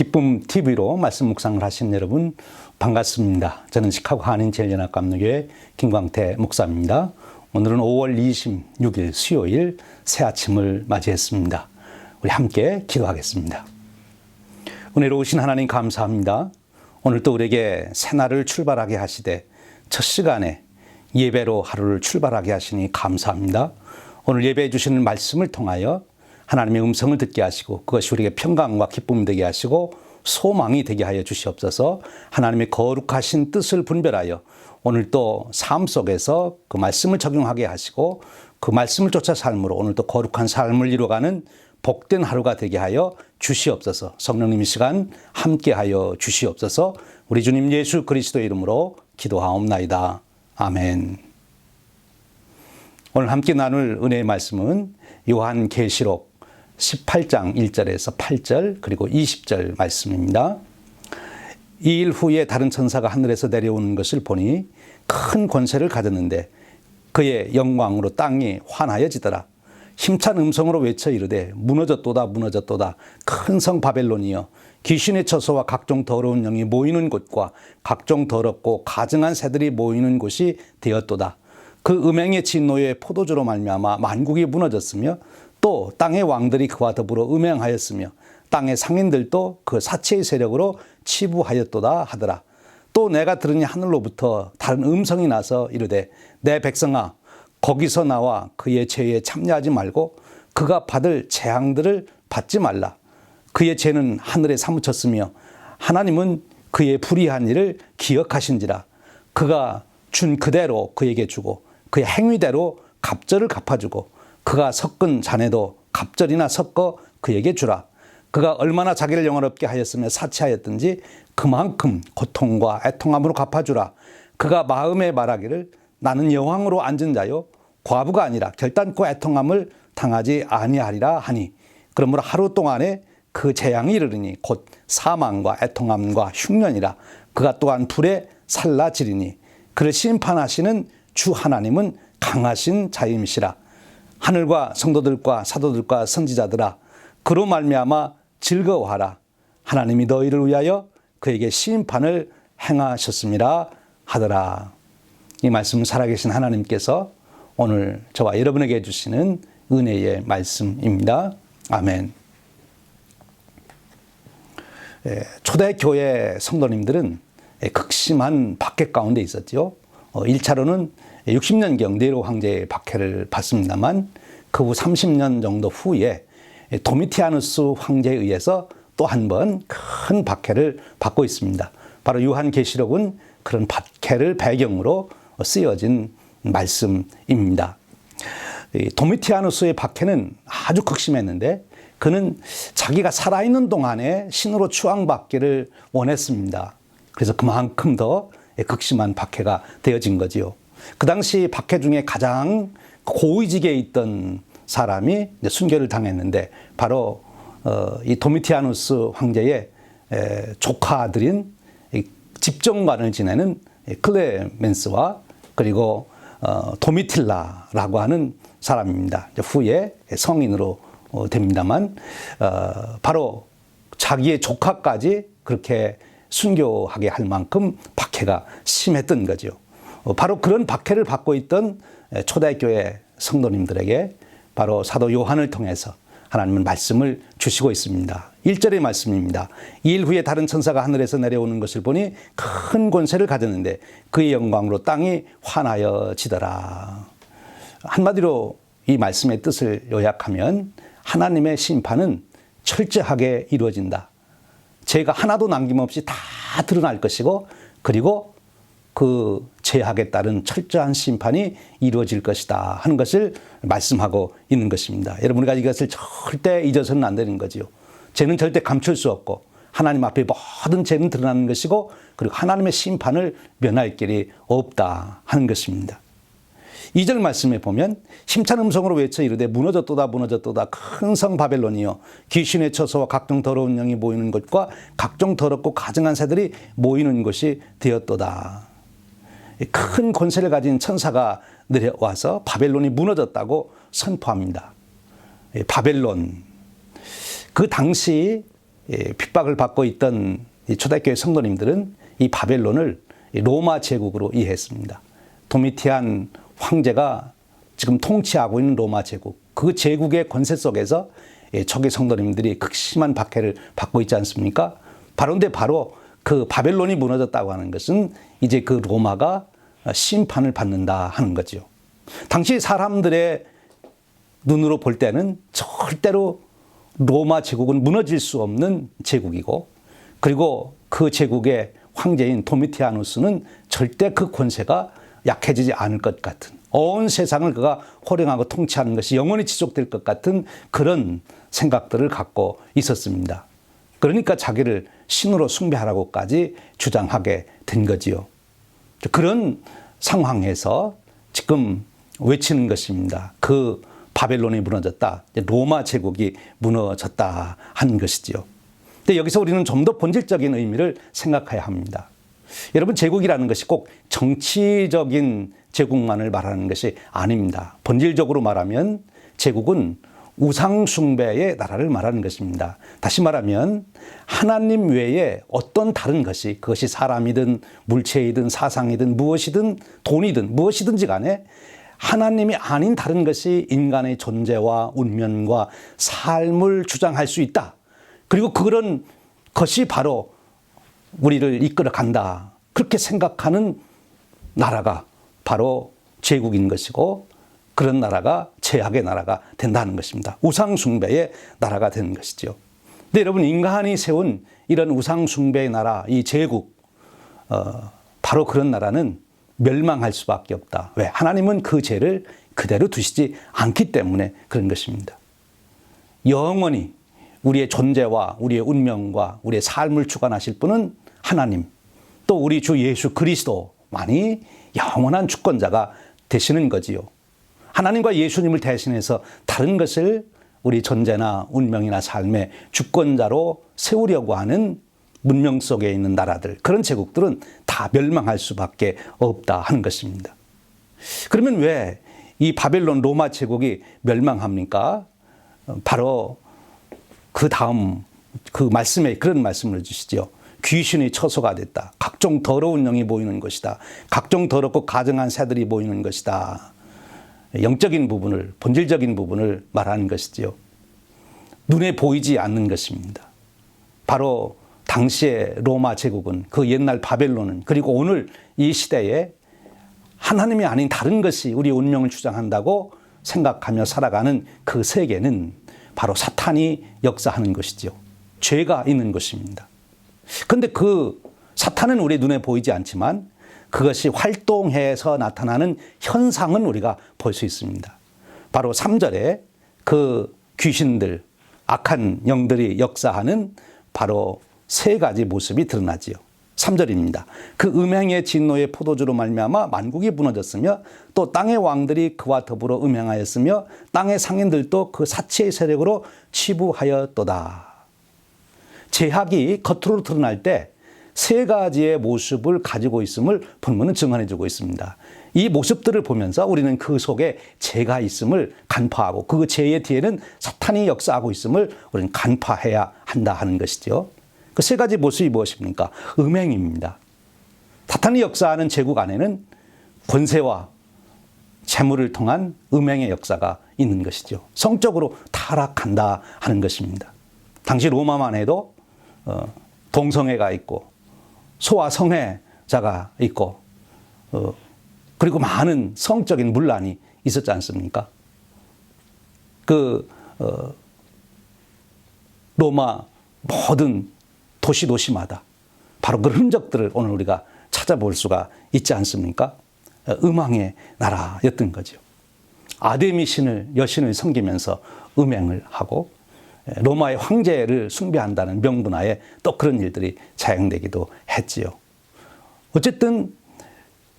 기쁨 TV로 말씀 묵상을 하신 여러분 반갑습니다. 저는 시카고 한인제일연합감리교회 김광태 목사입니다. 오늘은 5월 26일 수요일 새 아침을 맞이했습니다. 우리 함께 기도하겠습니다. 은혜로우신 하나님 감사합니다. 오늘 또 우리에게 새날을 출발하게 하시되 첫 시간에 예배로 하루를 출발하게 하시니 감사합니다. 오늘 예배해 주시는 말씀을 통하여 하나님의 음성을 듣게 하시고 그것이 우리에게 평강과 기쁨이 되게 하시고 소망이 되게 하여 주시옵소서. 하나님의 거룩하신 뜻을 분별하여 오늘 또 삶 속에서 그 말씀을 적용하게 하시고 그 말씀을 쫓아 삶으로 오늘 또 거룩한 삶을 이루어가는 복된 하루가 되게 하여 주시옵소서. 성령님 이 시간 함께하여 주시옵소서. 우리 주님 예수 그리스도의 이름으로 기도하옵나이다. 아멘. 오늘 함께 나눌 은혜의 말씀은 요한계시록 18장 1절에서 8절 그리고 20절 말씀입니다. 이 일 후에 다른 천사가 하늘에서 내려오는 것을 보니 큰 권세를 가졌는데 그의 영광으로 땅이 환하여지더라. 힘찬 음성으로 외쳐 이르되 무너졌도다 무너졌도다 큰 성 바벨론이여 귀신의 처소와 각종 더러운 영이 모이는 곳과 각종 더럽고 가증한 새들이 모이는 곳이 되었도다. 그 음행의 진노의 포도주로 말미암아 만국이 무너졌으며 또 땅의 왕들이 그와 더불어 음행하였으며 땅의 상인들도 그 사체의 세력으로 치부하였도다 하더라. 또 내가 들으니 하늘로부터 다른 음성이 나서 이르되 내 백성아 거기서 나와 그의 죄에 참여하지 말고 그가 받을 재앙들을 받지 말라. 그의 죄는 하늘에 사무쳤으며 하나님은 그의 불의한 일을 기억하신지라. 그가 준 그대로 그에게 주고 그의 행위대로 갑절을 갚아주고 그가 섞은 잔에도 갑절이나 섞어 그에게 주라. 그가 얼마나 자기를 영화롭게 하였으며 사치하였든지 그만큼 고통과 애통함으로 갚아주라. 그가 마음에 말하기를 나는 여왕으로 앉은 자요 과부가 아니라 결단코 애통함을 당하지 아니하리라 하니 그러므로 하루 동안에 그 재앙이 이르리니 곧 사망과 애통함과 흉년이라. 그가 또한 불에 살라지리니 그를 심판하시는 주 하나님은 강하신 자임이시라. 하늘과 성도들과 사도들과 선지자들아 그로 말미암아 즐거워하라. 하나님이 너희를 위하여 그에게 심판을 행하셨음이라 하더라. 이 말씀은 살아계신 하나님께서 오늘 저와 여러분에게 주시는 은혜의 말씀입니다. 아멘. 초대교회 성도님들은 극심한 박해 가운데 있었죠. 1차로는 60년경 네로 황제의 박해를 받습니다만 그 후 30년 정도 후에 도미티아누스 황제에 의해서 또 한 번 큰 박해를 받고 있습니다. 바로 요한계시록은 그런 박해를 배경으로 쓰여진 말씀입니다. 도미티아누스의 박해는 아주 극심했는데 그는 자기가 살아있는 동안에 신으로 추앙받기를 원했습니다. 그래서 그만큼 더 극심한 박해가 되어진 거지요. 그 당시 박해 중에 가장 고위직에 있던 사람이 순교를 당했는데 바로 이 도미티아누스 황제의 조카들인 집정관을 지내는 클레멘스와 그리고 도미틸라라고 하는 사람입니다. 후에 성인으로 됩니다만 바로 자기의 조카까지 그렇게 순교하게 할 만큼 박해가 심했던 거죠. 바로 그런 박해를 받고 있던 초대교회 성도님들에게 바로 사도 요한을 통해서 하나님은 말씀을 주시고 있습니다. 1절의 말씀입니다. 이 일 후에 다른 천사가 하늘에서 내려오는 것을 보니 큰 권세를 가졌는데 그의 영광으로 땅이 환하여지더라. 한마디로 이 말씀의 뜻을 요약하면 하나님의 심판은 철저하게 이루어진다. 죄가 하나도 남김없이 다 드러날 것이고 그리고 그 죄악에 따른 철저한 심판이 이루어질 것이다 하는 것을 말씀하고 있는 것입니다. 여러분 우리가 이것을 절대 잊어서는 안 되는 거지요. 죄는 절대 감출 수 없고 하나님 앞에 모든 죄는 드러나는 것이고 그리고 하나님의 심판을 면할 길이 없다 하는 것입니다. 2절 말씀에 보면 힘찬 음성으로 외쳐 이르되 무너졌도다 무너졌도다 큰 성 바벨론이여 귀신의 처소와 각종 더러운 영이 모이는 곳과 각종 더럽고 가증한 새들이 모이는 곳이 되었도다. 큰 권세를 가진 천사가 내려와서 바벨론이 무너졌다고 선포합니다. 바벨론, 그 당시 핍박을 받고 있던 이 초대교회 성도님들은 이 바벨론을 로마 제국으로 이해했습니다. 도미티안 황제가 지금 통치하고 있는 로마 제국, 그 제국의 권세 속에서 초기 성도님들이 극심한 박해를 받고 있지 않습니까? 바로 그 바벨론이 무너졌다고 하는 것은 이제 그 로마가 심판을 받는다 하는 거죠. 당시 사람들의 눈으로 볼 때는 절대로 로마 제국은 무너질 수 없는 제국이고, 그리고 그 제국의 황제인 도미티아누스는 절대 그 권세가 약해지지 않을 것 같은, 온 세상을 그가 호령하고 통치하는 것이 영원히 지속될 것 같은 그런 생각들을 갖고 있었습니다. 그러니까 자기를 신으로 숭배하라고까지 주장하게 된 거지요. 그런 상황에서 지금 외치는 것입니다. 그 바벨론이 무너졌다, 로마 제국이 무너졌다 하는 것이지요. 근데 여기서 우리는 좀 더 본질적인 의미를 생각해야 합니다. 여러분, 제국이라는 것이 꼭 정치적인 제국만을 말하는 것이 아닙니다. 본질적으로 말하면 제국은 우상숭배의 나라를 말하는 것입니다. 다시 말하면 하나님 외에 어떤 다른 것이, 그것이 사람이든 물체이든 사상이든 무엇이든 돈이든 무엇이든지 간에 하나님이 아닌 다른 것이 인간의 존재와 운명과 삶을 주장할 수 있다. 그리고 그런 것이 바로 우리를 이끌어 간다. 그렇게 생각하는 나라가 바로 제국인 것이고, 그런 나라가 죄악의 나라가 된다는 것입니다. 우상숭배의 나라가 되는 것이죠. 근데 여러분, 인간이 세운 이런 우상숭배의 나라, 이 제국, 바로 그런 나라는 멸망할 수밖에 없다. 왜? 하나님은 그 죄를 그대로 두시지 않기 때문에 그런 것입니다. 영원히 우리의 존재와 우리의 운명과 우리의 삶을 주관하실 분은 하나님, 또 우리 주 예수 그리스도만이 영원한 주권자가 되시는 거지요. 하나님과 예수님을 대신해서 다른 것을 우리 존재나 운명이나 삶의 주권자로 세우려고 하는 문명 속에 있는 나라들, 그런 제국들은 다 멸망할 수밖에 없다 하는 것입니다. 그러면 왜 이 바벨론 로마 제국이 멸망합니까? 바로 그 다음 그 말씀에 그런 말씀을 주시죠. 귀신이 처소가 됐다. 각종 더러운 영이 보이는 것이다. 각종 더럽고 가증한 새들이 보이는 것이다. 영적인 부분을, 본질적인 부분을 말하는 것이지요. 눈에 보이지 않는 것입니다. 바로 당시의 로마 제국은, 그 옛날 바벨론은, 그리고 오늘 이 시대에 하나님이 아닌 다른 것이 우리의 운명을 주장한다고 생각하며 살아가는 그 세계는 바로 사탄이 역사하는 것이죠. 죄가 있는 것입니다. 그런데 그 사탄은 우리 눈에 보이지 않지만 그것이 활동해서 나타나는 현상은 우리가 볼 수 있습니다. 바로 3절에 그 귀신들, 악한 영들이 역사하는 바로 세 가지 모습이 드러나지요. 3절입니다. 그 음행의 진노의 포도주로 말미암아 만국이 무너졌으며 또 땅의 왕들이 그와 더불어 음행하였으며 땅의 상인들도 그 사치의 세력으로 치부하였도다. 죄악이 겉으로 드러날 때 세 가지의 모습을 가지고 있음을 본문은 증언해 주고 있습니다. 이 모습들을 보면서 우리는 그 속에 죄가 있음을 간파하고 그 죄의 뒤에는 사탄이 역사하고 있음을 우리는 간파해야 한다 하는 것이죠. 그 세 가지 모습이 무엇입니까? 음행입니다. 사탄이 역사하는 제국 안에는 권세와 재물을 통한 음행의 역사가 있는 것이죠. 성적으로 타락한다 하는 것입니다. 당시 로마만 해도 동성애가 있고 소아 성애자가 있고 그리고 많은 성적인 문란이 있었지 않습니까? 로마 모든 도시마다 바로 그 흔적들을 오늘 우리가 찾아볼 수가 있지 않습니까? 음행의 나라였던 거죠. 아데미 여신을 섬기면서 음행을 하고 로마의 황제를 숭배한다는 명분하에 또 그런 일들이 자행되기도 했지요. 어쨌든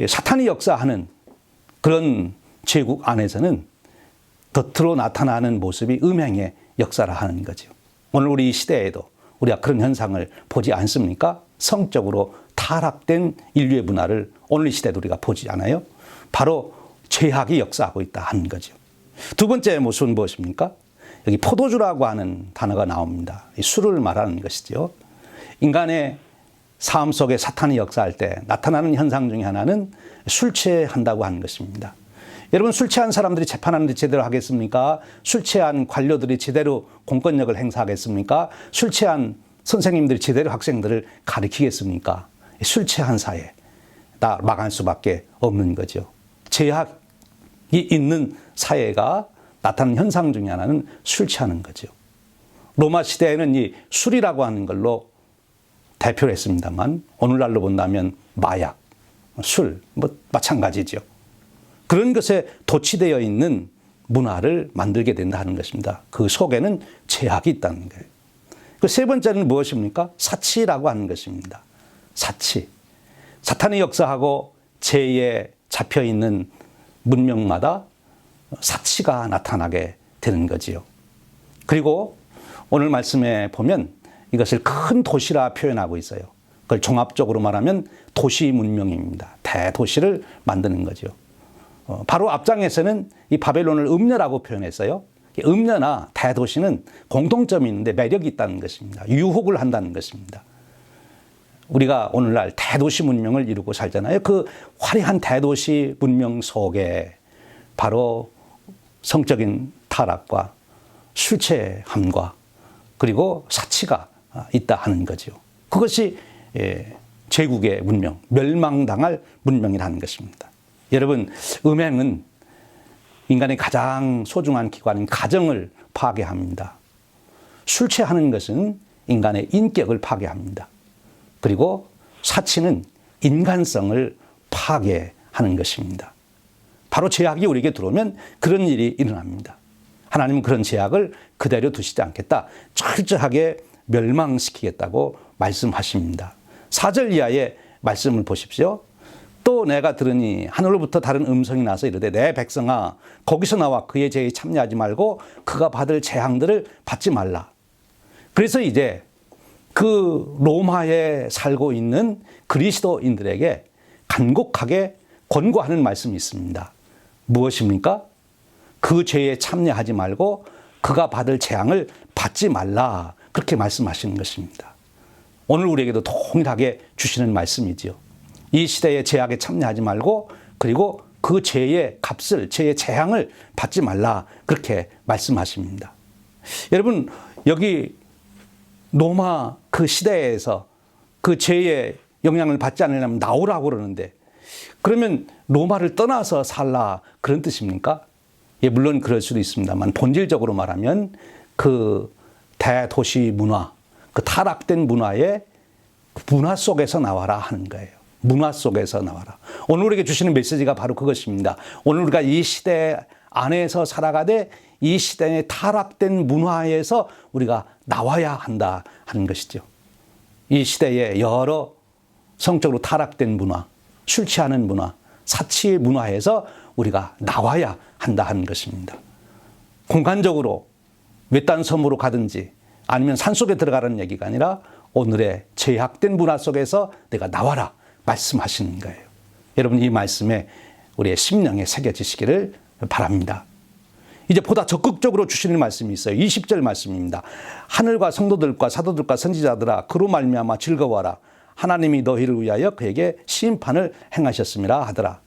사탄이 역사하는 그런 제국 안에서는 겉으로 나타나는 모습이 음행의 역사라 하는 거죠. 오늘 우리 이 시대에도 우리가 그런 현상을 보지 않습니까? 성적으로 타락된 인류의 문화를 오늘 이 시대도 우리가 보지 않아요? 바로 죄악이 역사하고 있다 하는 거죠. 두 번째 모습은 무엇입니까? 여기 포도주라고 하는 단어가 나옵니다. 이 술을 말하는 것이죠. 인간의 삶 속에 사탄이 역사할 때 나타나는 현상 중에 하나는 술 취한다고 하는 것입니다. 여러분, 술 취한 사람들이 재판하는데 제대로 하겠습니까? 술 취한 관료들이 제대로 공권력을 행사하겠습니까? 술 취한 선생님들이 제대로 학생들을 가르치겠습니까? 술 취한 사회 다 망할 수밖에 없는 거죠. 제약이 있는 사회가 나타나는 현상 중에 하나는 술 취하는 거죠. 로마 시대에는 이 술이라고 하는 걸로 대표를 했습니다만 오늘날로 본다면 마약, 술, 마찬가지죠. 그런 것에 도취되어 있는 문화를 만들게 된다는 것입니다. 그 속에는 제약이 있다는 거예요. 그 세 번째는 무엇입니까? 사치라고 하는 것입니다. 사치. 사탄이 역사하고 죄에 잡혀 있는 문명마다 사치가 나타나게 되는 거지요. 그리고 오늘 말씀에 보면 이것을 큰 도시라 표현하고 있어요. 그걸 종합적으로 말하면 도시 문명입니다. 대도시를 만드는 거죠. 바로 앞장에서는 이 바벨론을 음녀라고 표현했어요. 음녀나 대도시는 공통점이 있는데 매력이 있다는 것입니다. 유혹을 한다는 것입니다. 우리가 오늘날 대도시 문명을 이루고 살잖아요. 그 화려한 대도시 문명 속에 바로 성적인 타락과 술 취함과 그리고 사치가 있다 하는 거죠. 그것이 제국의 문명, 멸망당할 문명이라는 것입니다. 여러분, 음행은 인간의 가장 소중한 기관인 가정을 파괴합니다. 술 취하는 것은 인간의 인격을 파괴합니다. 그리고 사치는 인간성을 파괴하는 것입니다. 바로 죄악이 우리에게 들어오면 그런 일이 일어납니다. 하나님은 그런 죄악을 그대로 두시지 않겠다. 철저하게 멸망시키겠다고 말씀하십니다. 4절 이하의 말씀을 보십시오. 또 내가 들으니 하늘로부터 다른 음성이 나서 이르되 내 백성아 거기서 나와 그의 죄에 참여하지 말고 그가 받을 재앙들을 받지 말라. 그래서 이제 그 로마에 살고 있는 그리스도인들에게 간곡하게 권고하는 말씀이 있습니다. 무엇입니까? 그 죄에 참여하지 말고 그가 받을 재앙을 받지 말라. 그렇게 말씀하시는 것입니다. 오늘 우리에게도 동일하게 주시는 말씀이지요. 이 시대의 죄악에 참여하지 말고 그리고 그 죄의 값을, 죄의 재앙을 받지 말라. 그렇게 말씀하십니다. 여러분, 여기 로마 그 시대에서 그 죄의 영향을 받지 않으려면 나오라고 그러는데 그러면 로마를 떠나서 살라 그런 뜻입니까? 예, 물론 그럴 수도 있습니다만 본질적으로 말하면 그 대도시 문화, 그 타락된 문화의 문화 속에서 나와라 하는 거예요. 문화 속에서 나와라. 오늘 우리에게 주시는 메시지가 바로 그것입니다. 오늘 우리가 이 시대 안에서 살아가되 이 시대의 타락된 문화에서 우리가 나와야 한다 하는 것이죠. 이 시대의 여러 성적으로 타락된 문화, 술 취하는 문화, 사치의 문화에서 우리가 나와야 한다 하는 것입니다. 공간적으로 외딴 섬으로 가든지 아니면 산속에 들어가라는 얘기가 아니라 오늘의 죄악된 문화 속에서 내가 나와라 말씀하시는 거예요. 여러분, 이 말씀에 우리의 심령에 새겨지시기를 바랍니다. 이제 보다 적극적으로 주시는 말씀이 있어요. 20절 말씀입니다. 하늘과 성도들과 사도들과 선지자들아 그로 말미암아 즐거워하라. 하나님이 너희를 위하여 그에게 심판을 행하셨음이라 하더라.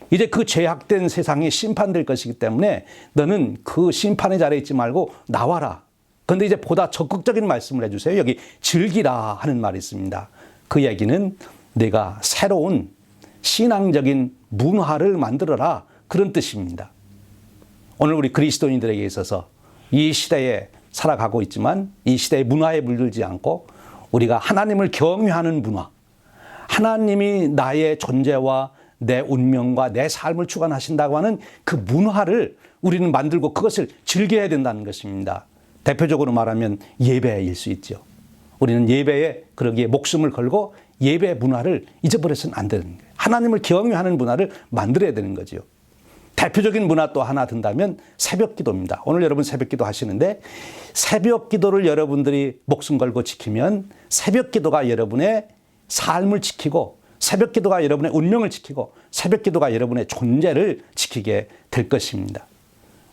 이제 그 죄악된 세상이 심판될 것이기 때문에 너는 그 심판의 자리에 있지 말고 나와라. 그런데 이제 보다 적극적인 말씀을 해주세요. 여기 즐기라 하는 말이 있습니다. 그 얘기는 내가 새로운 신앙적인 문화를 만들어라 그런 뜻입니다. 오늘 우리 그리스도인들에게 있어서 이 시대에 살아가고 있지만 이 시대의 문화에 물들지 않고 우리가 하나님을 경외하는 문화, 하나님이 나의 존재와 내 운명과 내 삶을 주관하신다고 하는 그 문화를 우리는 만들고 그것을 즐겨야 된다는 것입니다. 대표적으로 말하면 예배일 수 있죠. 우리는 예배에 그러기에 목숨을 걸고 예배 문화를 잊어버려서는 안 되는 거예요. 하나님을 경외하는 문화를 만들어야 되는 거죠. 대표적인 문화 또 하나 든다면 새벽 기도입니다. 오늘 여러분 새벽 기도 하시는데 새벽 기도를 여러분들이 목숨 걸고 지키면 새벽 기도가 여러분의 삶을 지키고 새벽 기도가 여러분의 운명을 지키고 새벽 기도가 여러분의 존재를 지키게 될 것입니다.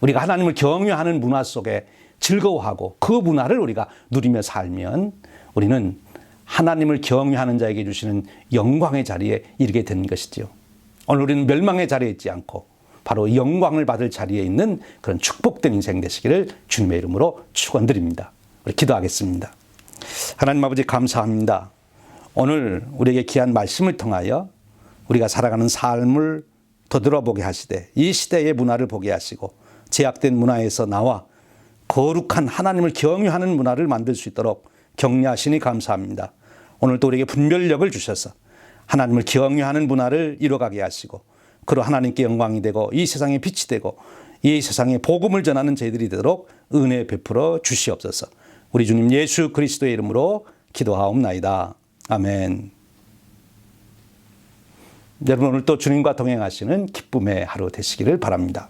우리가 하나님을 경외하는 문화 속에 즐거워하고 그 문화를 우리가 누리며 살면 우리는 하나님을 경외하는 자에게 주시는 영광의 자리에 이르게 되는 것이지요. 오늘 우리는 멸망의 자리에 있지 않고 바로 영광을 받을 자리에 있는 그런 축복된 인생 되시기를 주님의 이름으로 축원드립니다. 우리 기도하겠습니다. 하나님 아버지 감사합니다. 오늘 우리에게 귀한 말씀을 통하여 우리가 살아가는 삶을 되돌아보게 하시되 이 시대의 문화를 보게 하시고 제약된 문화에서 나와 거룩한 하나님을 경외하는 문화를 만들 수 있도록 격려하시니 감사합니다. 오늘도 우리에게 분별력을 주셔서 하나님을 경외하는 문화를 이뤄가게 하시고 그로 하나님께 영광이 되고 이 세상에 빛이 되고 이 세상에 복음을 전하는 저희들이 되도록 은혜 베풀어 주시옵소서. 우리 주님 예수 그리스도의 이름으로 기도하옵나이다. 아멘. 여러분 오늘 또 주님과 동행하시는 기쁨의 하루 되시기를 바랍니다.